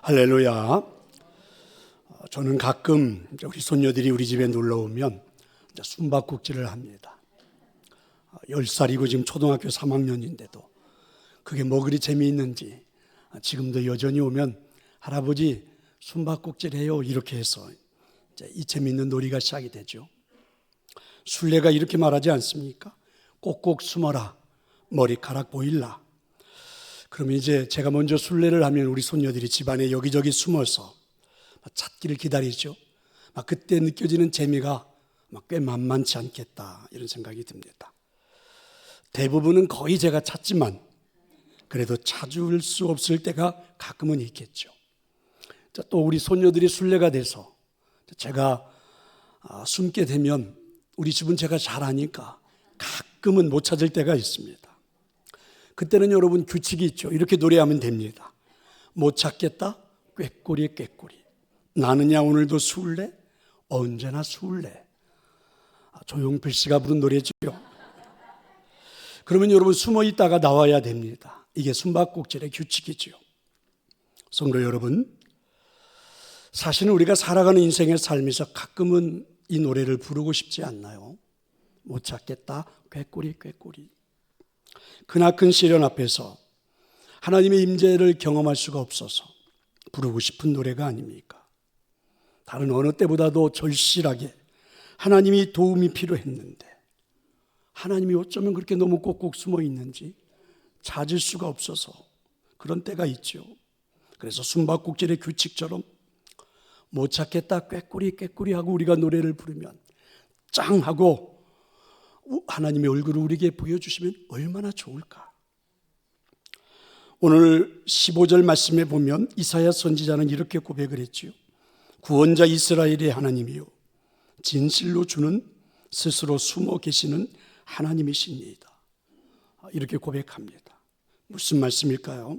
할렐루야. 저는 가끔 우리 손녀들이 우리 집에 놀러 오면 숨바꼭질을 합니다. 10살이고 지금 초등학교 3학년인데도 그게 뭐 그리 재미있는지 지금도 여전히 오면 할아버지 숨바꼭질 해요 이렇게 해서 이제 이 재미있는 놀이가 시작이 되죠. 순례가 이렇게 말하지 않습니까? 꼭꼭 숨어라 머리카락 보일라. 그러면 이제 제가 먼저 순례를 하면 우리 손녀들이 집안에 여기저기 숨어서 찾기를 기다리죠. 그때 느껴지는 재미가 꽤 만만치 않겠다 이런 생각이 듭니다. 대부분은 거의 제가 찾지만 그래도 찾을 수 없을 때가 가끔은 있겠죠. 또 우리 손녀들이 순례가 돼서 제가 숨게 되면 우리 집은 제가 잘 아니까 가끔은 못 찾을 때가 있습니다. 그때는 여러분 규칙이 있죠. 이렇게 노래하면 됩니다. 못 찾겠다 꾀꼬리 꾀꼬리. 나느냐 오늘도 술래 언제나 술래. 조용필 씨가 부른 노래죠. 그러면 여러분 숨어 있다가 나와야 됩니다. 이게 숨바꼭질의 규칙이죠. 성도 여러분, 사실은 우리가 살아가는 인생의 삶에서 가끔은 이 노래를 부르고 싶지 않나요? 못 찾겠다 꾀꼬리 꾀꼬리. 크나큰 시련 앞에서 하나님의 임재를 경험할 수가 없어서 부르고 싶은 노래가 아닙니까? 다른 어느 때보다도 절실하게 하나님이 도움이 필요했는데 하나님이 어쩌면 그렇게 너무 꼭꼭 숨어 있는지 찾을 수가 없어서 그런 때가 있죠. 그래서 숨바꼭질의 규칙처럼 못 찾겠다 꾀꼬리 꾀꼬리 하고 우리가 노래를 부르면 짱 하고 하나님의 얼굴을 우리에게 보여주시면 얼마나 좋을까. 오늘 15절 말씀에 보면 이사야 선지자는 이렇게 고백을 했지요. 구원자 이스라엘의 하나님이요 진실로 주는 스스로 숨어 계시는 하나님이시니이다. 이렇게 고백합니다. 무슨 말씀일까요?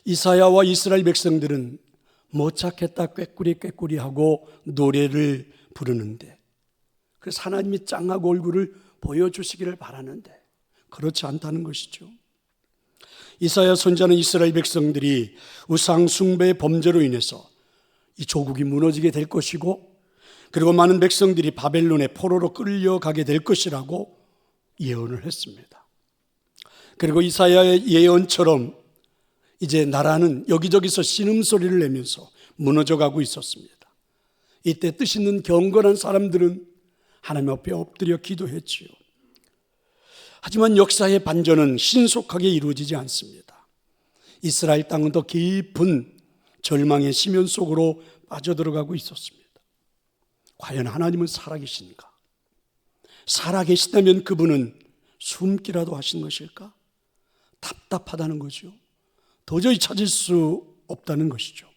이사야와 이스라엘 백성들은 못 찾겠다 꾀꼬리 꾀꼬리 하고 노래를 부르는데 그래서 하나님이 짱하고 얼굴을 보여주시기를 바라는데 그렇지 않다는 것이죠. 이사야 선지자는 이스라엘 백성들이 우상 숭배의 범죄로 인해서 이 조국이 무너지게 될 것이고 그리고 많은 백성들이 바벨론의 포로로 끌려가게 될 것이라고 예언을 했습니다. 그리고 이사야의 예언처럼 이제 나라는 여기저기서 신음소리를 내면서 무너져가고 있었습니다. 이때 뜻 있는 경건한 사람들은 하나님 앞에 엎드려 기도했지요. 하지만 역사의 반전은 신속하게 이루어지지 않습니다. 이스라엘 땅은 더 깊은 절망의 심연 속으로 빠져들어가고 있었습니다. 과연 하나님은 살아계신가? 살아계시다면 그분은 숨기라도 하신 것일까? 답답하다는 거죠. 도저히 찾을 수 없다는 것이죠.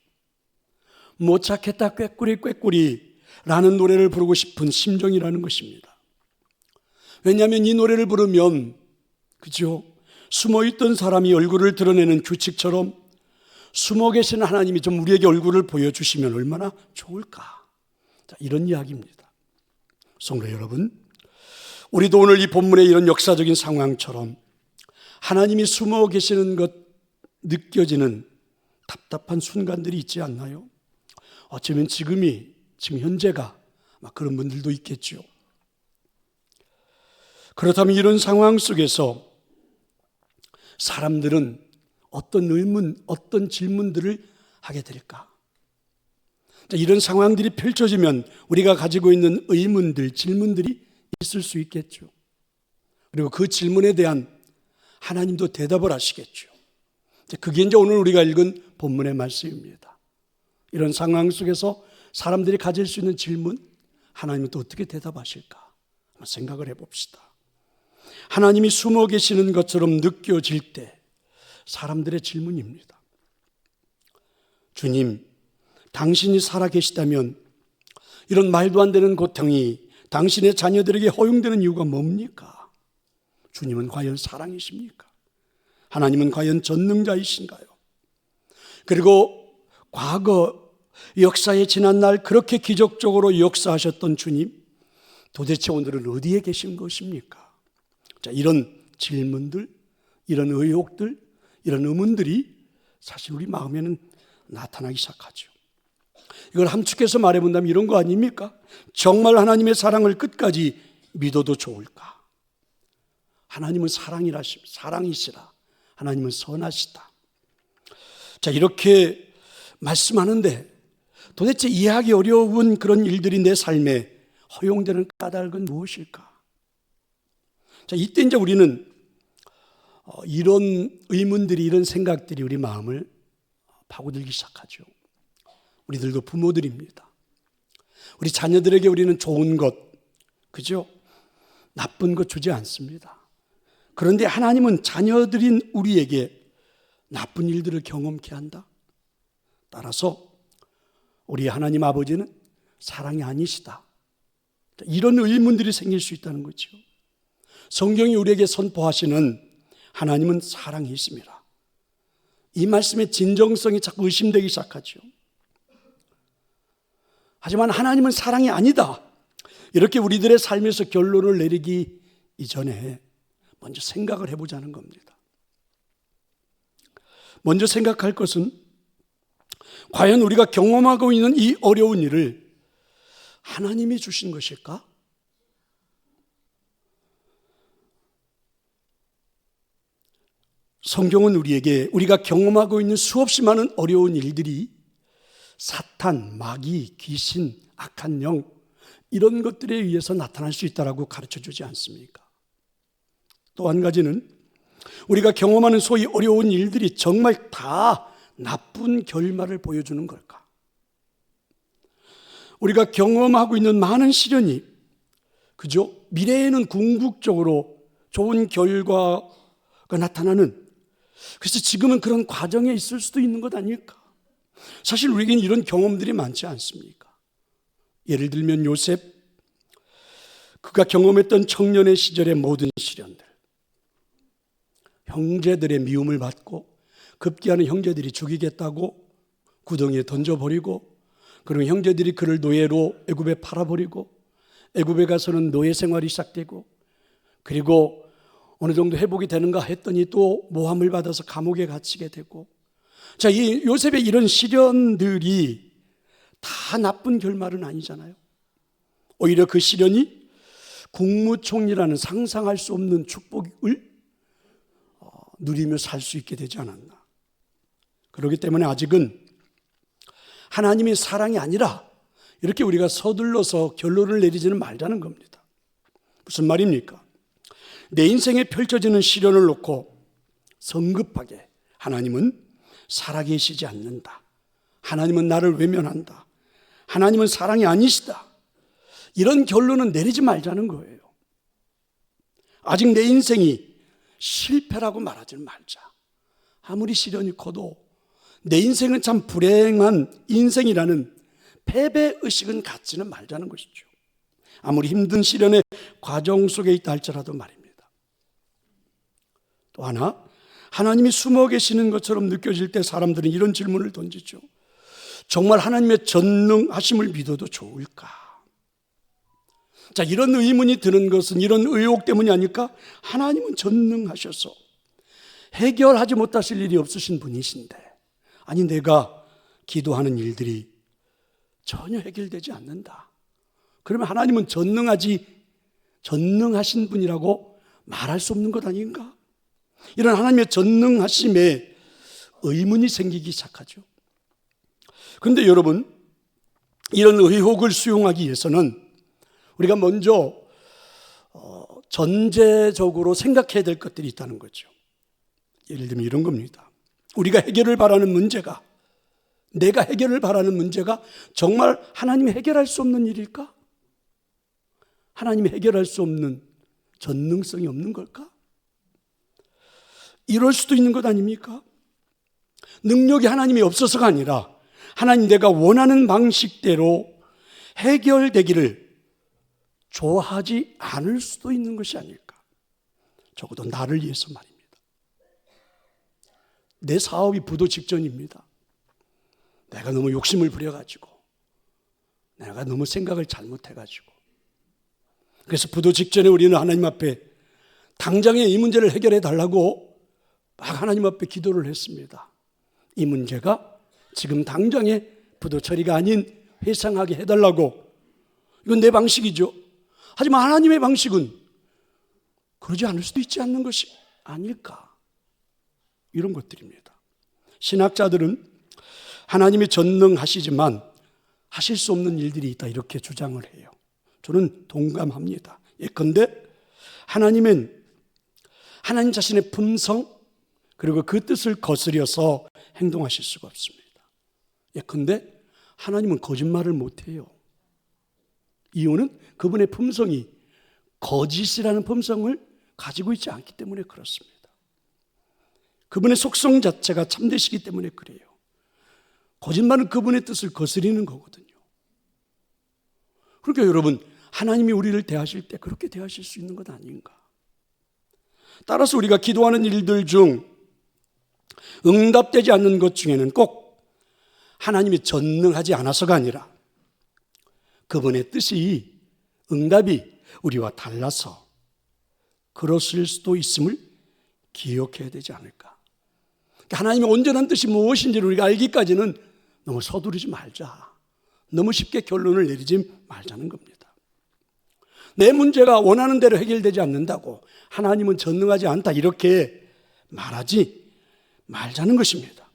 못 찾겠다 꾀꼬리 꾀꼬리 라는 노래를 부르고 싶은 심정이라는 것입니다. 왜냐하면 이 노래를 부르면 그죠? 숨어있던 사람이 얼굴을 드러내는 규칙처럼 숨어 계신 하나님이 좀 우리에게 얼굴을 보여주시면 얼마나 좋을까? 자, 이런 이야기입니다. 성도 여러분, 우리도 오늘 이 본문의 이런 역사적인 상황처럼 하나님이 숨어 계시는 것 느껴지는 답답한 순간들이 있지 않나요? 어쩌면 지금 현재가 그런 분들도 있겠죠. 그렇다면 이런 상황 속에서 사람들은 어떤 의문, 어떤 질문들을 하게 될까? 이런 상황들이 펼쳐지면 우리가 가지고 있는 의문들, 질문들이 있을 수 있겠죠. 그리고 그 질문에 대한 하나님도 대답을 하시겠죠. 그게 이제 오늘 우리가 읽은 본문의 말씀입니다. 이런 상황 속에서 사람들이 가질 수 있는 질문, 하나님은 또 어떻게 대답하실까? 한번 생각을 해봅시다. 하나님이 숨어 계시는 것처럼 느껴질 때 사람들의 질문입니다. 주님, 당신이 살아계시다면 이런 말도 안 되는 고통이 당신의 자녀들에게 허용되는 이유가 뭡니까? 주님은 과연 사랑이십니까? 하나님은 과연 전능자이신가요? 그리고 과거 역사의 지난 날 그렇게 기적적으로 역사하셨던 주님, 도대체 오늘은 어디에 계신 것입니까? 자, 이런 질문들, 이런 의혹들, 이런 의문들이 사실 우리 마음에는 나타나기 시작하죠. 이걸 함축해서 말해본다면 이런 거 아닙니까? 정말 하나님의 사랑을 끝까지 믿어도 좋을까? 하나님은 사랑이시라. 하나님은 선하시다. 자, 이렇게 말씀하는데 도대체 이해하기 어려운 그런 일들이 내 삶에 허용되는 까닭은 무엇일까? 자, 이때 이제 우리는 이런 의문들이, 이런 생각들이 우리 마음을 파고들기 시작하죠. 우리들도 부모들입니다. 우리 자녀들에게 우리는 좋은 것, 그죠? 나쁜 것 주지 않습니다. 그런데 하나님은 자녀들인 우리에게 나쁜 일들을 경험케 한다. 따라서 우리 하나님 아버지는 사랑이 아니시다. 이런 의문들이 생길 수 있다는 거죠. 성경이 우리에게 선포하시는 하나님은 사랑이십니다. 이 말씀의 진정성이 자꾸 의심되기 시작하죠. 하지만 하나님은 사랑이 아니다. 이렇게 우리들의 삶에서 결론을 내리기 이전에 먼저 생각을 해보자는 겁니다. 먼저 생각할 것은 과연 우리가 경험하고 있는 이 어려운 일을 하나님이 주신 것일까? 성경은 우리가 경험하고 있는 수없이 많은 어려운 일들이 사탄, 마귀, 귀신, 악한 영 이런 것들에 의해서 나타날 수 있다고 가르쳐주지 않습니까? 또 한 가지는 우리가 경험하는 소위 어려운 일들이 정말 다 나쁜 결말을 보여주는 걸까? 우리가 경험하고 있는 많은 시련이 그죠? 미래에는 궁극적으로 좋은 결과가 나타나는, 그래서 지금은 그런 과정에 있을 수도 있는 것 아닐까? 사실 우리에게는 이런 경험들이 많지 않습니까? 예를 들면 요셉, 그가 경험했던 청년의 시절의 모든 시련들, 형제들의 미움을 받고 급기야는 형제들이 죽이겠다고 구덩이에 던져버리고, 그리고 형제들이 그를 노예로 애굽에 팔아버리고, 애굽에 가서는 노예 생활이 시작되고, 그리고 어느 정도 회복이 되는가 했더니 또 모함을 받아서 감옥에 갇히게 되고, 자, 이 요셉의 이런 시련들이 다 나쁜 결말은 아니잖아요. 오히려 그 시련이 국무총리라는 상상할 수 없는 축복을 누리며 살 수 있게 되지 않았나. 그렇기 때문에 아직은 하나님의 사랑이 아니라 이렇게 우리가 서둘러서 결론을 내리지는 말자는 겁니다. 무슨 말입니까? 내 인생에 펼쳐지는 시련을 놓고 성급하게 하나님은 살아계시지 않는다, 하나님은 나를 외면한다, 하나님은 사랑이 아니시다, 이런 결론은 내리지 말자는 거예요. 아직 내 인생이 실패라고 말하지 말자. 아무리 시련이 커도 내 인생은 참 불행한 인생이라는 패배의식은 갖지는 말자는 것이죠. 아무리 힘든 시련의 과정 속에 있다 할지라도 말입니다. 또 하나, 하나님이 숨어 계시는 것처럼 느껴질 때 사람들은 이런 질문을 던지죠. 정말 하나님의 전능하심을 믿어도 좋을까? 자, 이런 의문이 드는 것은 이런 의혹 때문이 아닐까? 하나님은 전능하셔서 해결하지 못하실 일이 없으신 분이신데, 아니 내가 기도하는 일들이 전혀 해결되지 않는다. 그러면 하나님은 전능하신 분이라고 말할 수 없는 것 아닌가? 이런 하나님의 전능하심에 의문이 생기기 시작하죠. 그런데 여러분, 이런 의혹을 수용하기 위해서는 우리가 먼저 전제적으로 생각해야 될 것들이 있다는 거죠. 예를 들면 이런 겁니다. 우리가 해결을 바라는 문제가, 내가 해결을 바라는 문제가 정말 하나님이 해결할 수 없는 일일까? 하나님이 해결할 수 없는 전능성이 없는 걸까? 이럴 수도 있는 것 아닙니까? 능력이 하나님이 없어서가 아니라 하나님 내가 원하는 방식대로 해결되기를 좋아하지 않을 수도 있는 것이 아닐까? 적어도 나를 위해서 말입니다. 내 사업이 부도 직전입니다. 내가 너무 욕심을 부려가지고, 내가 너무 생각을 잘못해가지고, 그래서 부도 직전에 우리는 하나님 앞에 당장에 이 문제를 해결해 달라고 막 하나님 앞에 기도를 했습니다. 이 문제가 지금 당장에 부도 처리가 아닌 회상하게 해달라고. 이건 내 방식이죠. 하지만 하나님의 방식은 그러지 않을 수도 있지 않는 것이 아닐까. 이런 것들입니다. 신학자들은 하나님이 전능하시지만 하실 수 없는 일들이 있다 이렇게 주장을 해요. 저는 동감합니다. 예컨대 하나님은 하나님 자신의 품성 그리고 그 뜻을 거스려서 행동하실 수가 없습니다. 예컨대 하나님은 거짓말을 못해요. 이유는 그분의 품성이 거짓이라는 품성을 가지고 있지 않기 때문에 그렇습니다. 그분의 속성 자체가 참되시기 때문에 그래요. 거짓말은 그분의 뜻을 거스리는 거거든요. 그러니까 여러분, 하나님이 우리를 대하실 때 그렇게 대하실 수 있는 것 아닌가. 따라서 우리가 기도하는 일들 중 응답되지 않는 것 중에는 꼭 하나님이 전능하지 않아서가 아니라 그분의 뜻이, 응답이 우리와 달라서 그러실 수도 있음을 기억해야 되지 않을까. 그러니까 하나님의 온전한 뜻이 무엇인지를 우리가 알기까지는 너무 서두르지 말자. 너무 쉽게 결론을 내리지 말자는 겁니다. 내 문제가 원하는 대로 해결되지 않는다고 하나님은 전능하지 않다 이렇게 말하지 말자는 것입니다.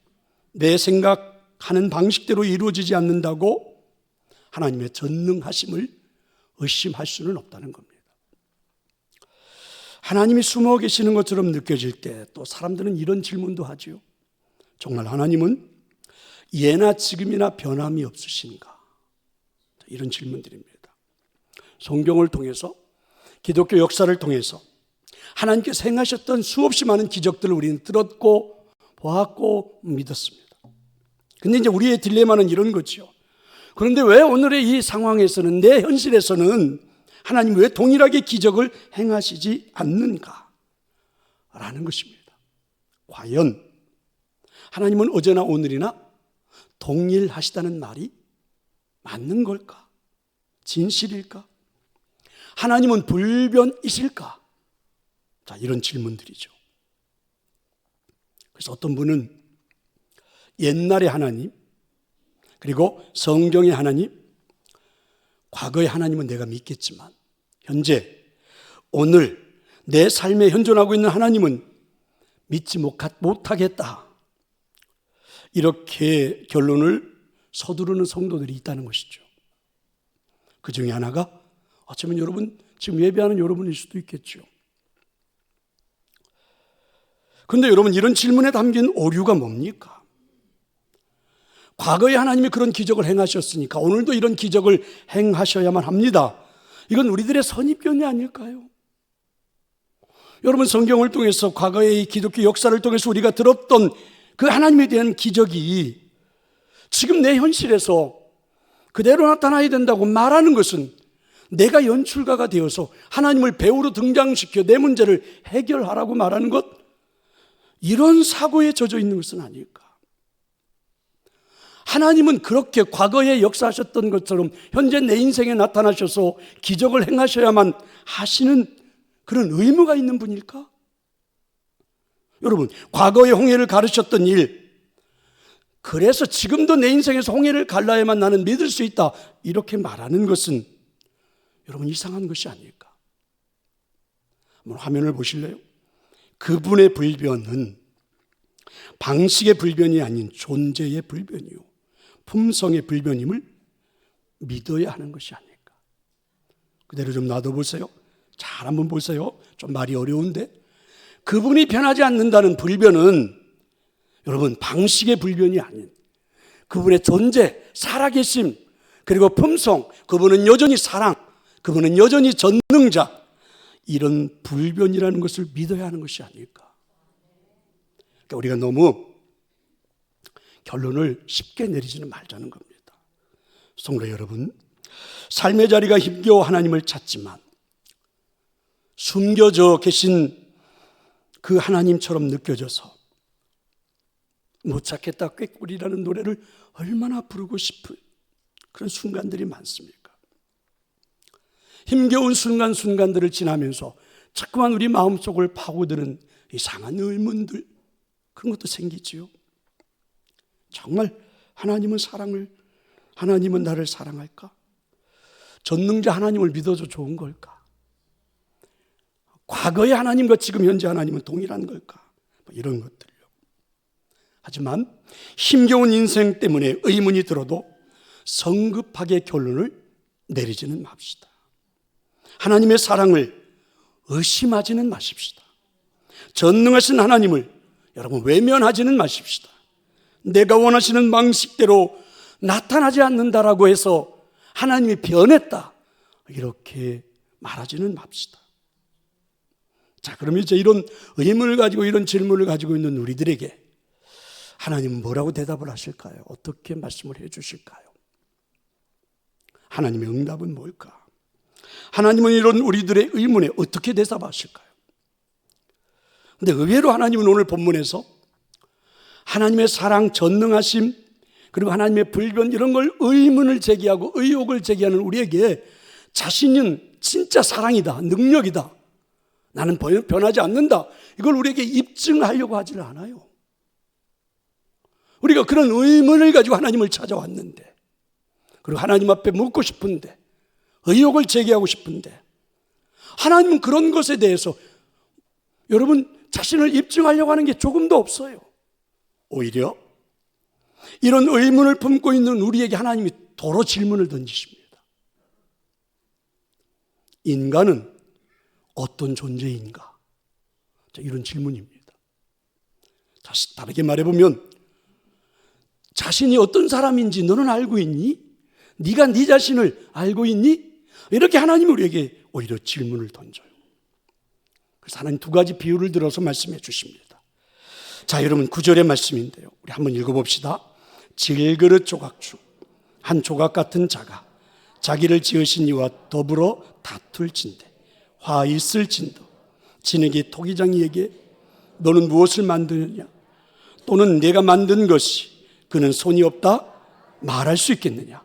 내 생각하는 방식대로 이루어지지 않는다고 하나님의 전능하심을 의심할 수는 없다는 겁니다. 하나님이 숨어 계시는 것처럼 느껴질 때 또 사람들은 이런 질문도 하죠. 정말 하나님은 예나 지금이나 변함이 없으신가? 이런 질문들입니다. 성경을 통해서, 기독교 역사를 통해서 하나님께서 행하셨던 수없이 많은 기적들을 우리는 들었고 보았고 믿었습니다. 근데 이제 우리의 딜레마는 이런 거죠. 그런데 왜 오늘의 이 상황에서는, 내 현실에서는 하나님 왜 동일하게 기적을 행하시지 않는가? 라는 것입니다. 과연 하나님은 어제나 오늘이나 동일하시다는 말이 맞는 걸까? 진실일까? 하나님은 불변이실까? 자, 이런 질문들이죠. 그래서 어떤 분은 옛날의 하나님, 그리고 성경의 하나님, 과거의 하나님은 내가 믿겠지만 현재, 오늘 내 삶에 현존하고 있는 하나님은 믿지 못하겠다. 이렇게 결론을 서두르는 성도들이 있다는 것이죠. 그 중에 하나가 어쩌면 여러분, 지금 예배하는 여러분일 수도 있겠죠. 그런데 여러분, 이런 질문에 담긴 오류가 뭡니까? 과거에 하나님이 그런 기적을 행하셨으니까 오늘도 이런 기적을 행하셔야만 합니다. 이건 우리들의 선입견이 아닐까요? 여러분, 성경을 통해서 과거의 기독교 역사를 통해서 우리가 들었던 그 하나님에 대한 기적이 지금 내 현실에서 그대로 나타나야 된다고 말하는 것은 내가 연출가가 되어서 하나님을 배우로 등장시켜 내 문제를 해결하라고 말하는 것, 이런 사고에 젖어 있는 것은 아닐까. 하나님은 그렇게 과거에 역사하셨던 것처럼 현재 내 인생에 나타나셔서 기적을 행하셔야만 하시는 그런 의무가 있는 분일까? 여러분, 과거의 홍해를 가르쳤던 일, 그래서 지금도 내 인생에서 홍해를 갈라야만 나는 믿을 수 있다, 이렇게 말하는 것은 여러분 이상한 것이 아닐까? 한번 화면을 보실래요? 그분의 불변은 방식의 불변이 아닌 존재의 불변이요, 품성의 불변임을 믿어야 하는 것이 아닐까? 그대로 좀 놔둬보세요. 잘 한번 보세요. 좀 말이 어려운데, 그분이 변하지 않는다는 불변은 여러분 방식의 불변이 아닌 그분의 존재, 살아계심, 그리고 품성, 그분은 여전히 사랑, 그분은 여전히 전능자, 이런 불변이라는 것을 믿어야 하는 것이 아닐까. 그러니까 우리가 너무 결론을 쉽게 내리지는 말자는 겁니다. 성도 여러분, 삶의 자리가 힘겨워 하나님을 찾지만 숨겨져 계신 그 하나님처럼 느껴져서 못 찾겠다 꾀꼬리라는 노래를 얼마나 부르고 싶은 그런 순간들이 많습니까? 힘겨운 순간들을 지나면서 자꾸만 우리 마음속을 파고드는 이상한 의문들, 그런 것도 생기지요. 정말 하나님은 나를 사랑할까? 전능자 하나님을 믿어도 좋은 걸까? 과거의 하나님과 지금 현재 하나님은 동일한 걸까? 이런 것들요. 하지만 힘겨운 인생 때문에 의문이 들어도 성급하게 결론을 내리지는 맙시다. 하나님의 사랑을 의심하지는 마십시다. 전능하신 하나님을 여러분 외면하지는 마십시다. 내가 원하시는 방식대로 나타나지 않는다라고 해서 하나님이 변했다 이렇게 말하지는 맙시다. 자, 그러면 이제 이런 의문을 가지고 이런 질문을 가지고 있는 우리들에게 하나님은 뭐라고 대답을 하실까요? 어떻게 말씀을 해 주실까요? 하나님의 응답은 뭘까? 하나님은 이런 우리들의 의문에 어떻게 대답하실까요? 근데 의외로 하나님은 오늘 본문에서 하나님의 사랑, 전능하심, 그리고 하나님의 불변 이런 걸 의문을 제기하고 의혹을 제기하는 우리에게 자신은 진짜 사랑이다, 능력이다, 나는 변하지 않는다, 이걸 우리에게 입증하려고 하지를 않아요. 우리가 그런 의문을 가지고 하나님을 찾아왔는데, 그리고 하나님 앞에 묻고 싶은데, 의혹을 제기하고 싶은데, 하나님은 그런 것에 대해서 여러분 자신을 입증하려고 하는 게 조금도 없어요. 오히려 이런 의문을 품고 있는 우리에게 하나님이 도로 질문을 던지십니다. 인간은 어떤 존재인가? 이런 질문입니다. 다시 다르게 말해보면 자신이 어떤 사람인지 너는 알고 있니? 네가 네 자신을 알고 있니? 이렇게 하나님이 우리에게 오히려 질문을 던져요. 그래서 하나님 두 가지 비유를 들어서 말씀해 주십니다. 자, 여러분 9절의 말씀인데요, 우리 한번 읽어봅시다. 질그릇 조각 중 한 조각 같은 자가 자기를 지으신 이와 더불어 다툴진대 화 있을진도 진에게 토기장이에게 너는 무엇을 만드느냐? 또는 내가 만든 것이 그는 손이 없다 말할 수 있겠느냐?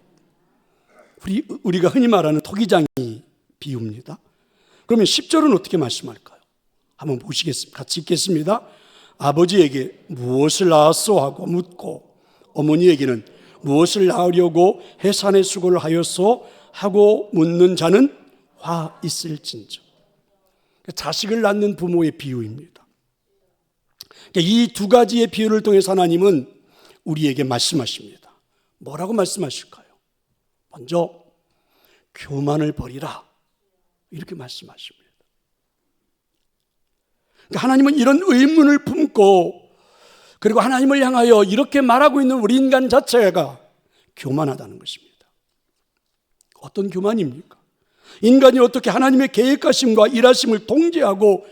우리가 흔히 말하는 토기장이 비유입니다. 그러면 10절은 어떻게 말씀할까요? 한번 보시겠습니다. 같이 읽겠습니다. 아버지에게 무엇을 낳았소 하고 묻고 어머니에게는 무엇을 낳으려고 해산의 수고를 하였소 하고 묻는 자는 화 있을진저. 자식을 낳는 부모의 비유입니다. 이 두 가지의 비유를 통해서 하나님은 우리에게 말씀하십니다. 뭐라고 말씀하실까요? 먼저 교만을 버리라 이렇게 말씀하십니다. 그러니까 하나님은 이런 의문을 품고 그리고 하나님을 향하여 이렇게 말하고 있는 우리 인간 자체가 교만하다는 것입니다. 어떤 교만입니까? 인간이 어떻게 하나님의 계획하심과 일하심을 통제하고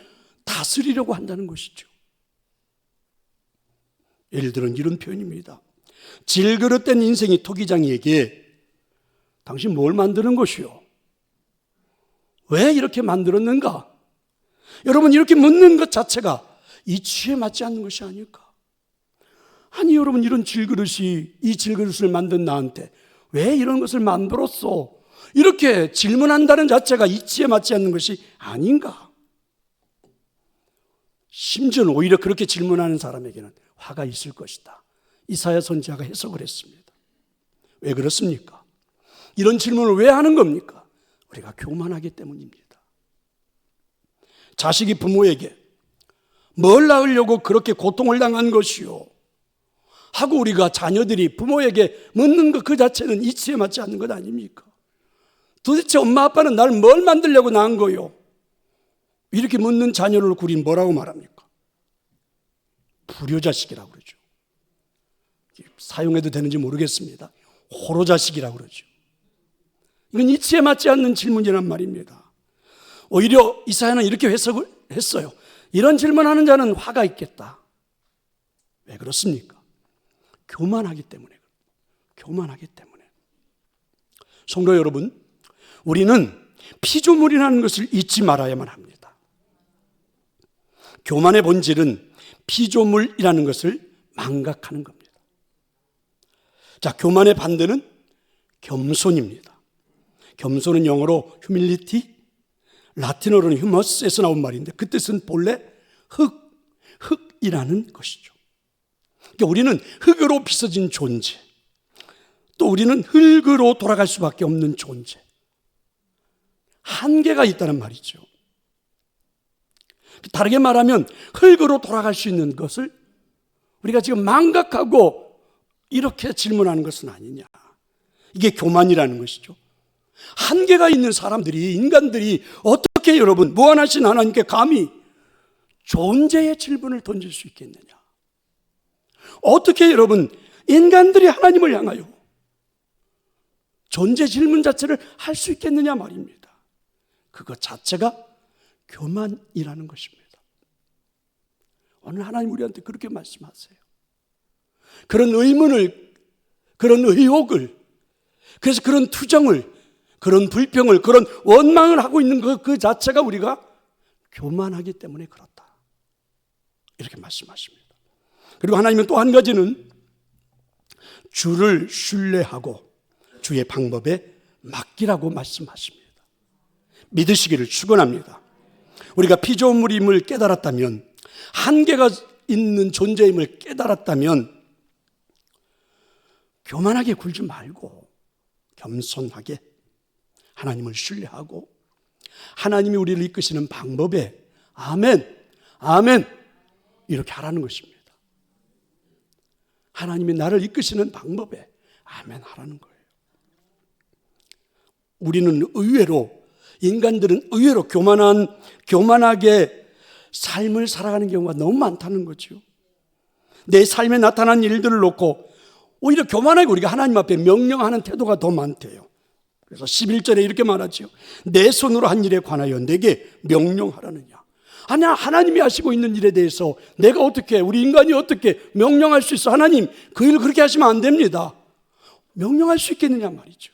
다스리려고 한다는 것이죠. 예를 들어 이런 표현입니다. 질그릇된 인생이 토기장이에게 당신 뭘 만드는 것이요? 왜 이렇게 만들었는가? 여러분, 이렇게 묻는 것 자체가 이치에 맞지 않는 것이 아닐까? 아니 여러분, 이런 질그릇이 이 질그릇을 만든 나한테 왜 이런 것을 만들었어? 이렇게 질문한다는 자체가 이치에 맞지 않는 것이 아닌가? 심지어는 오히려 그렇게 질문하는 사람에게는 화가 있을 것이다. 이사야 선지자가 해석을 했습니다. 왜 그렇습니까? 이런 질문을 왜 하는 겁니까? 우리가 교만하기 때문입니다. 자식이 부모에게 뭘 낳으려고 그렇게 고통을 당한 것이요? 하고 우리가 자녀들이 부모에게 묻는 것 그 자체는 이치에 맞지 않는 것 아닙니까? 도대체 엄마 아빠는 날 뭘 만들려고 낳은 거요? 이렇게 묻는 자녀를 우리는 뭐라고 말합니까? 불효자식이라고 그러죠. 사용해도 되는지 모르겠습니다. 호로자식이라고 그러죠. 이건 이치에 맞지 않는 질문이란 말입니다. 오히려 이사야는 이렇게 해석을 했어요. 이런 질문하는 자는 화가 있겠다. 왜 그렇습니까? 교만하기 때문에. 교만하기 때문에. 성도 여러분, 우리는 피조물이라는 것을 잊지 말아야만 합니다. 교만의 본질은 피조물이라는 것을 망각하는 겁니다. 자, 교만의 반대는 겸손입니다. 겸손은 영어로 humility, 라틴어로는 humus에서 나온 말인데 그 뜻은 본래 흙이라는 것이죠. 그러니까 우리는 흙으로 빚어진 존재, 우리는 흙으로 돌아갈 수밖에 없는 존재, 한계가 있다는 말이죠. 다르게 말하면 흙으로 돌아갈 수 있는 것을 우리가 지금 망각하고 이렇게 질문하는 것은 아니냐. 이게 교만이라는 것이죠. 한계가 있는 사람들이, 인간들이 어떻게 여러분 무한하신 하나님께 감히 존재의 질문을 던질 수 있겠느냐. 어떻게 여러분 인간들이 하나님을 향하여 존재 질문 자체를 할 수 있겠느냐 말입니다. 그것 자체가 교만이라는 것입니다. 오늘 하나님 우리한테 그렇게 말씀하세요. 그런 의문을, 그런 의혹을, 그래서 그런 투정을, 그런 불평을, 그런 원망을 하고 있는 그 자체가 우리가 교만하기 때문에 그렇다, 이렇게 말씀하십니다. 그리고 하나님은 또 한 가지는 주를 신뢰하고 주의 방법에 맡기라고 말씀하십니다. 믿으시기를 축원합니다. 우리가 피조물임을 깨달았다면, 한계가 있는 존재임을 깨달았다면 교만하게 굴지 말고 겸손하게 하나님을 신뢰하고 하나님이 우리를 이끄시는 방법에 아멘, 아멘 이렇게 하라는 것입니다. 하나님이 나를 이끄시는 방법에 아멘 하라는 거예요. 우리는 의외로, 인간들은 의외로 교만하게 삶을 살아가는 경우가 너무 많다는 거죠. 내 삶에 나타난 일들을 놓고 오히려 교만하게 우리가 하나님 앞에 명령하는 태도가 더 많대요. 그래서 11절에 이렇게 말하죠. 내 손으로 한 일에 관하여 내게 명령하라느냐. 아니야, 하나님이 하시고 있는 일에 대해서 내가 어떻게, 우리 인간이 어떻게 명령할 수 있어? 하나님, 그 일을 그렇게 하시면 안 됩니다. 명령할 수 있겠느냐 말이죠.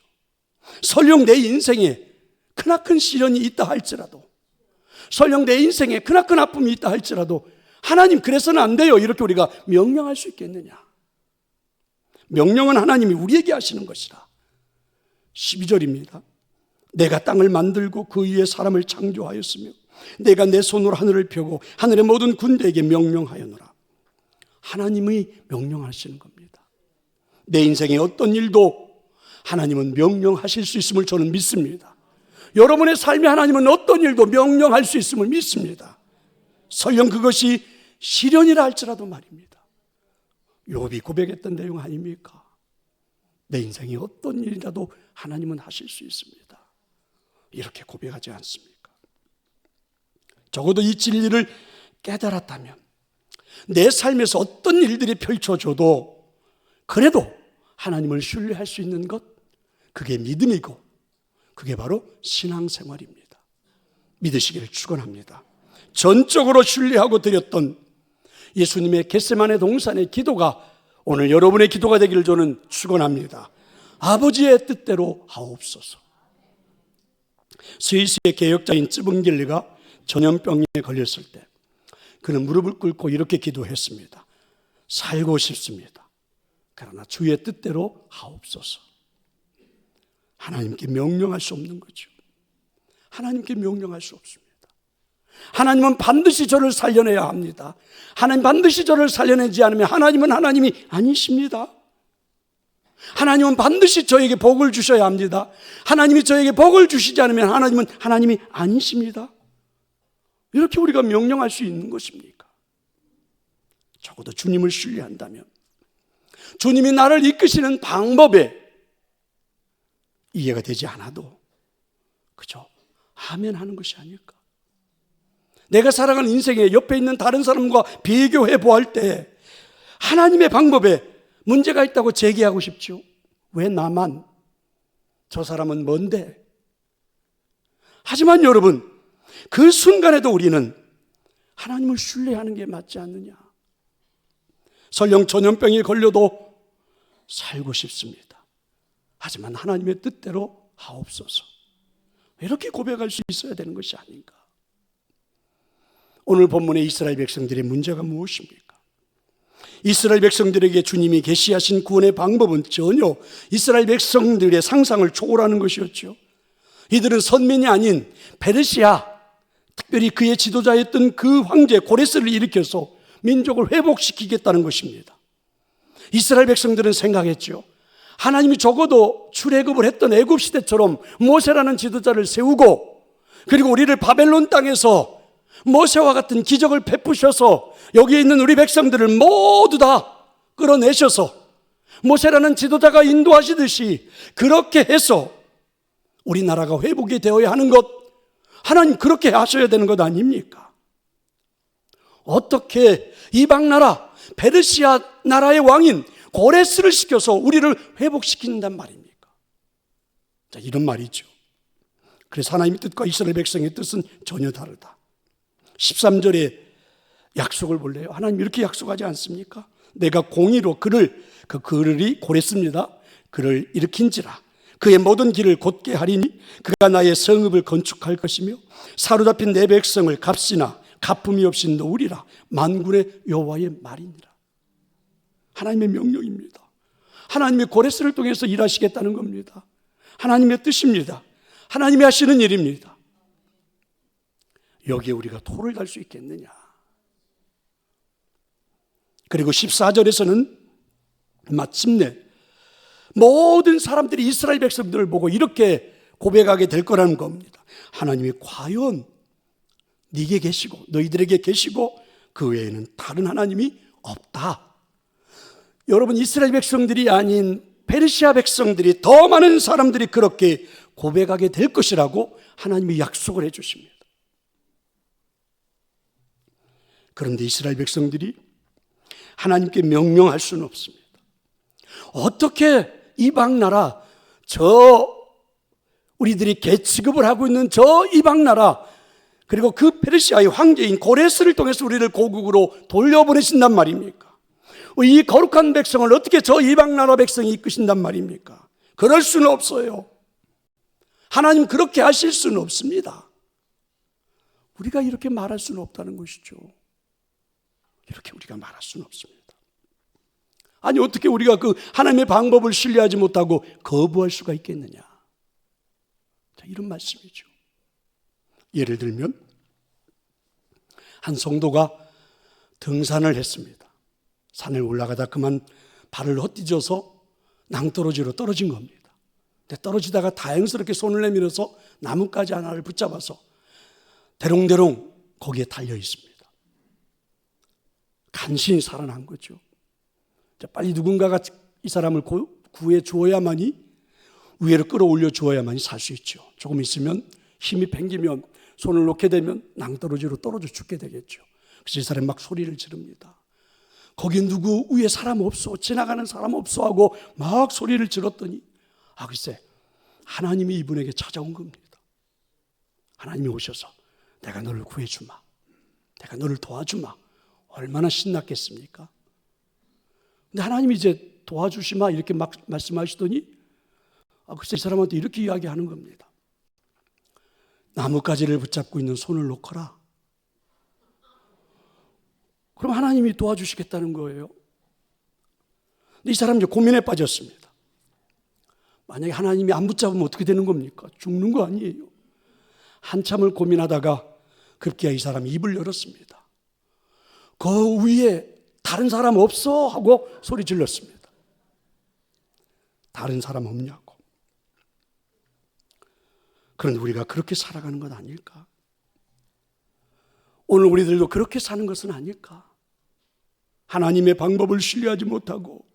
설령 내 인생에 크나큰 시련이 있다 할지라도, 설령 내 인생에 크나큰 아픔이 있다 할지라도 하나님 그래서는 안 돼요, 이렇게 우리가 명령할 수 있겠느냐. 명령은 하나님이 우리에게 하시는 것이라. 12절입니다. 내가 땅을 만들고 그 위에 사람을 창조하였으며 내가 내 손으로 하늘을 펴고 하늘의 모든 군대에게 명령하였노라. 하나님이 명령하시는 겁니다. 내 인생의 어떤 일도 하나님은 명령하실 수 있음을 저는 믿습니다. 여러분의 삶에 하나님은 어떤 일도 명령할 수 있음을 믿습니다. 설령 그것이 시련이라 할지라도 말입니다. 욥이 고백했던 내용 아닙니까? 내 인생에 어떤 일이라도 하나님은 하실 수 있습니다. 이렇게 고백하지 않습니까? 적어도 이 진리를 깨달았다면 내 삶에서 어떤 일들이 펼쳐져도 그래도 하나님을 신뢰할 수 있는 것, 그게 믿음이고 그게 바로 신앙생활입니다. 믿으시기를 축원합니다. 전적으로 신뢰하고 드렸던 예수님의 겟세마네 동산의 기도가 오늘 여러분의 기도가 되기를 저는 축원합니다. 아버지의 뜻대로 하옵소서. 스위스의 개혁자인 쯔붕길리가 전염병에 걸렸을 때 그는 무릎을 꿇고 이렇게 기도했습니다. 살고 싶습니다. 그러나 주의 뜻대로 하옵소서. 하나님께 명령할 수 없는 거죠. 하나님께 명령할 수 없습니다. 하나님은 반드시 저를 살려내야 합니다. 하나님 반드시 저를 살려내지 않으면 하나님은 하나님이 아니십니다. 하나님은 반드시 저에게 복을 주셔야 합니다. 하나님이 저에게 복을 주시지 않으면 하나님은 하나님이 아니십니다. 이렇게 우리가 명령할 수 있는 것입니까? 적어도 주님을 신뢰한다면, 주님이 나를 이끄시는 방법에 이해가 되지 않아도 그죠? 아멘 하는 것이 아닐까? 내가 살아가는 인생에 옆에 있는 다른 사람과 비교해 보할 때 하나님의 방법에 문제가 있다고 제기하고 싶죠. 왜 나만? 저 사람은 뭔데? 하지만 여러분, 그 순간에도 우리는 하나님을 신뢰하는 게 맞지 않느냐? 설령 전염병에 걸려도 살고 싶습니다. 하지만 하나님의 뜻대로 하옵소서. 이렇게 고백할 수 있어야 되는 것이 아닌가? 오늘 본문의 이스라엘 백성들의 문제가 무엇입니까? 이스라엘 백성들에게 주님이 계시하신 구원의 방법은 전혀 이스라엘 백성들의 상상을 초월하는 것이었죠. 이들은 선민이 아닌 페르시아, 특별히 그의 지도자였던 그 황제 고레스를 일으켜서 민족을 회복시키겠다는 것입니다. 이스라엘 백성들은 생각했죠. 하나님이 적어도 출애굽을 했던 애굽 시대처럼 모세라는 지도자를 세우고, 그리고 우리를 바벨론 땅에서 모세와 같은 기적을 베푸셔서 여기에 있는 우리 백성들을 모두 다 끌어내셔서 모세라는 지도자가 인도하시듯이 그렇게 해서 우리나라가 회복이 되어야 하는 것, 하나님 그렇게 하셔야 되는 것 아닙니까? 어떻게 이방 나라 페르시아 나라의 왕인 고레스를 시켜서 우리를 회복시킨단 말입니까? 자, 이런 말이죠. 그래서 하나님의 뜻과 이스라엘 백성의 뜻은 전혀 다르다. 13절에 약속을 볼래요? 하나님 이렇게 약속하지 않습니까? 내가 공의로 그 그를이 고레스입니다. 그를 일으킨지라. 그의 모든 길을 곧게 하리니 그가 나의 성읍을 건축할 것이며 사로잡힌 내 백성을 값이나 가품이 없이 놓으리라. 만군의 여호와의 말이니라. 하나님의 명령입니다. 하나님의 고레스를 통해서 일하시겠다는 겁니다. 하나님의 뜻입니다. 하나님이 하시는 일입니다. 여기에 우리가 토를 달 수 있겠느냐. 그리고 14절에서는 마침내 모든 사람들이 이스라엘 백성들을 보고 이렇게 고백하게 될 거라는 겁니다. 하나님이 과연 네게 계시고 너희들에게 계시고 그 외에는 다른 하나님이 없다. 여러분, 이스라엘 백성들이 아닌 페르시아 백성들이, 더 많은 사람들이 그렇게 고백하게 될 것이라고 하나님이 약속을 해 주십니다. 그런데 이스라엘 백성들이 하나님께 명령할 수는 없습니다. 어떻게 이방 나라, 우리들이 개취급을 하고 있는 저 이방 나라, 그리고 그 페르시아의 황제인 고레스를 통해서 우리를 고국으로 돌려보내신단 말입니까? 이 거룩한 백성을 어떻게 저 이방 나라 백성이 이끄신단 말입니까? 그럴 수는 없어요. 하나님 그렇게 하실 수는 없습니다. 우리가 이렇게 말할 수는 없다는 것이죠. 이렇게 우리가 말할 수는 없습니다. 아니, 어떻게 우리가 그 하나님의 방법을 신뢰하지 못하고 거부할 수가 있겠느냐. 자, 이런 말씀이죠. 예를 들면 한 성도가 등산을 했습니다. 산을 올라가다 그만 발을 헛디뎌서 낭떠러지로 떨어진 겁니다. 근데 떨어지다가 다행스럽게 손을 내밀어서 나뭇가지 하나를 붙잡아서 대롱대롱 거기에 달려 있습니다. 간신히 살아난 거죠. 빨리 누군가가 이 사람을 구해 주어야만이, 위로 끌어올려 주어야만이 살 수 있죠. 조금 있으면 힘이 팽기면 손을 놓게 되면 낭떠러지로 떨어져 죽게 되겠죠. 그래서 이 사람이 막 소리를 지릅니다. 거기 누구 위에 사람 없어, 지나가는 사람 없어 하고 막 소리를 질렀더니 글쎄 하나님이 이분에게 찾아온 겁니다. 하나님이 오셔서 내가 너를 구해주마, 내가 너를 도와주마. 얼마나 신났겠습니까? 근데 하나님이 이제 도와주시마 이렇게 막 말씀하시더니 글쎄 이 사람한테 이렇게 이야기하는 겁니다. 나뭇가지를 붙잡고 있는 손을 놓거라. 그럼 하나님이 도와주시겠다는 거예요. 근데 이 사람이 이제 고민에 빠졌습니다. 만약에 하나님이 안 붙잡으면 어떻게 되는 겁니까? 죽는 거 아니에요. 한참을 고민하다가 급기야 이 사람이 입을 열었습니다. 그 위에 다른 사람 없어? 하고 소리 질렀습니다. 다른 사람 없냐고. 그런데 우리가 그렇게 살아가는 것 아닐까? 오늘 우리들도 그렇게 사는 것은 아닐까? 하나님의 방법을 신뢰하지 못하고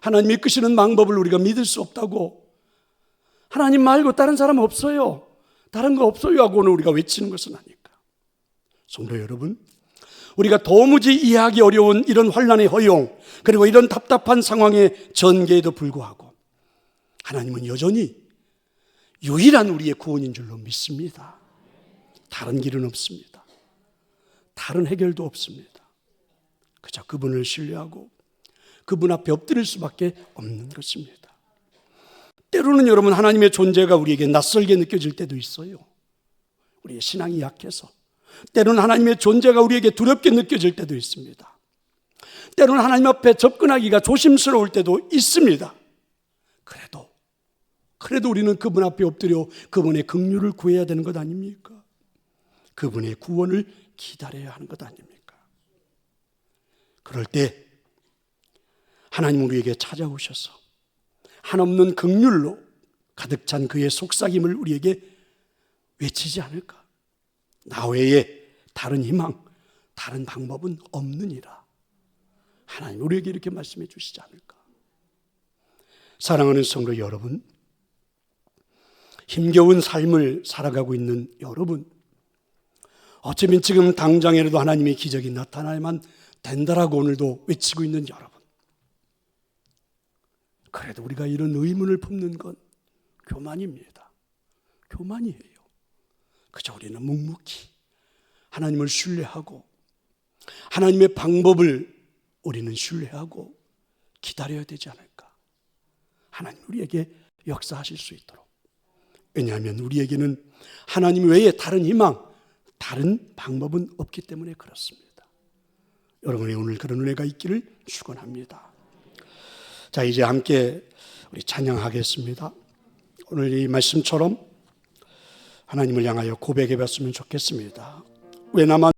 하나님이 이끄시는 방법을 우리가 믿을 수 없다고, 하나님 말고 다른 사람 없어요, 다른 거 없어요 하고 오늘 우리가 외치는 것은 아닐까? 성도 여러분, 우리가 도무지 이해하기 어려운 이런 환난의 허용, 그리고 이런 답답한 상황의 전개에도 불구하고 하나님은 여전히 유일한 우리의 구원인 줄로 믿습니다. 다른 길은 없습니다. 다른 해결도 없습니다. 그저 그분을 신뢰하고 그분 앞에 엎드릴 수밖에 없는 것입니다. 때로는 여러분, 하나님의 존재가 우리에게 낯설게 느껴질 때도 있어요. 우리의 신앙이 약해서. 때로는 하나님의 존재가 우리에게 두렵게 느껴질 때도 있습니다. 때로는 하나님 앞에 접근하기가 조심스러울 때도 있습니다. 그래도 우리는 그분 앞에 엎드려 그분의 긍휼을 구해야 되는 것 아닙니까? 그분의 구원을 기다려야 하는 것 아닙니까? 그럴 때 하나님 우리에게 찾아오셔서 한없는 긍휼로 가득 찬 그의 속삭임을 우리에게 외치지 않을까? 나 외에 다른 희망, 다른 방법은 없느니라. 하나님 우리에게 이렇게 말씀해 주시지 않을까? 사랑하는 성도 여러분, 힘겨운 삶을 살아가고 있는 여러분, 어쩌면 지금 당장이라도 하나님의 기적이 나타나야만 된다라고 오늘도 외치고 있는 여러분, 그래도 우리가 이런 의문을 품는 건 교만입니다. 교만이에요. 그저 우리는 묵묵히 하나님을 신뢰하고 하나님의 방법을 우리는 신뢰하고 기다려야 되지 않을까? 하나님 우리에게 역사하실 수 있도록. 왜냐하면 우리에게는 하나님 외에 다른 희망, 다른 방법은 없기 때문에 그렇습니다. 여러분의 오늘 그런 은혜가 있기를 축원합니다. 자, 이제 함께 우리 찬양하겠습니다. 오늘 이 말씀처럼 하나님을 향하여 고백해 봤으면 좋겠습니다. 왜 나만